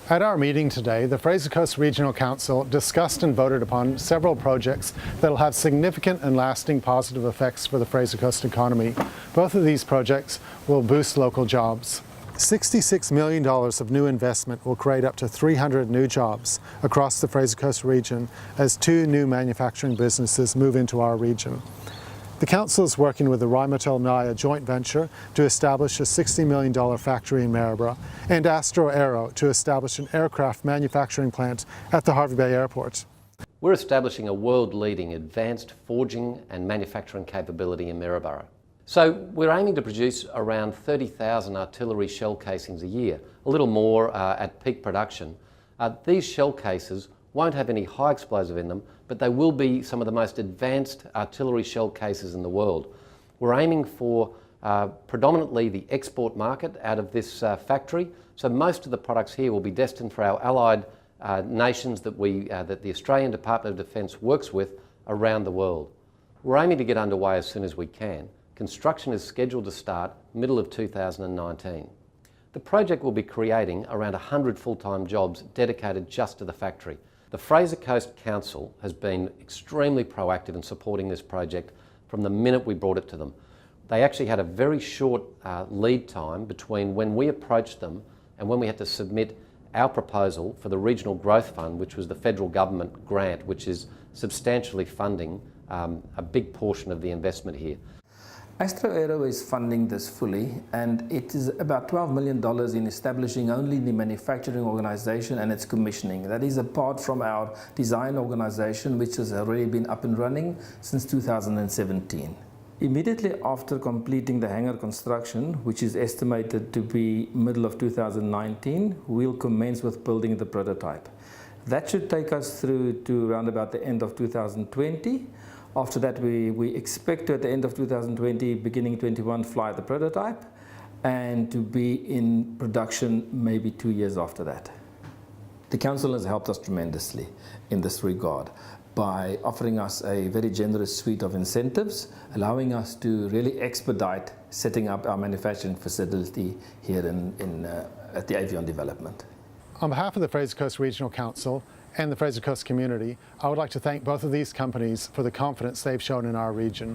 At our meeting today, the Fraser Coast Regional Council discussed and voted upon several projects that will have significant and lasting positive effects for the Fraser Coast economy. Both of these projects will boost local jobs. $66 million of new investment will create up to 300 new jobs across the Fraser Coast region as 2 new manufacturing businesses move into our region. The Council is working with the Rheinmetall Naya joint venture to establish a $60 million factory in Maryborough and Astro Aero to establish an aircraft manufacturing plant at the Hervey Bay Airport. We're establishing a world-leading advanced forging and manufacturing capability in Maryborough. So we're aiming to produce around 30,000 artillery shell casings a year, a little more at peak production. These shell cases won't have any high explosive in them, but they will be some of the most advanced artillery shell cases in the world. We're aiming for predominantly the export market out of this factory, so most of the products here will be destined for our allied nations that the Australian Department of Defence works with around the world. We're aiming to get underway as soon as we can. Construction is scheduled to start middle of 2019. The project will be creating around 100 full-time jobs dedicated just to the factory. The Fraser Coast Council has been extremely proactive in supporting this project from the minute we brought it to them. They actually had a very short lead time between when we approached them and when we had to submit our proposal for the Regional Growth Fund, which was the federal government grant, which is substantially funding a big portion of the investment here. Astro Aero is funding this fully, and it is about $12 million in establishing only the manufacturing organization and its commissioning. That is apart from our design organization, which has already been up and running since 2017. Immediately after completing the hangar construction, which is estimated to be middle of 2019, we'll commence with building the prototype. That should take us through to around about the end of 2020. After that, we expect to, at the end of 2020, beginning 21, fly the prototype, and to be in production maybe 2 years after that. The Council has helped us tremendously in this regard by offering us a very generous suite of incentives, allowing us to really expedite setting up our manufacturing facility here at the Avion Development. On behalf of the Fraser Coast Regional Council and the Fraser Coast community, I would like to thank both of these companies for the confidence they've shown in our region.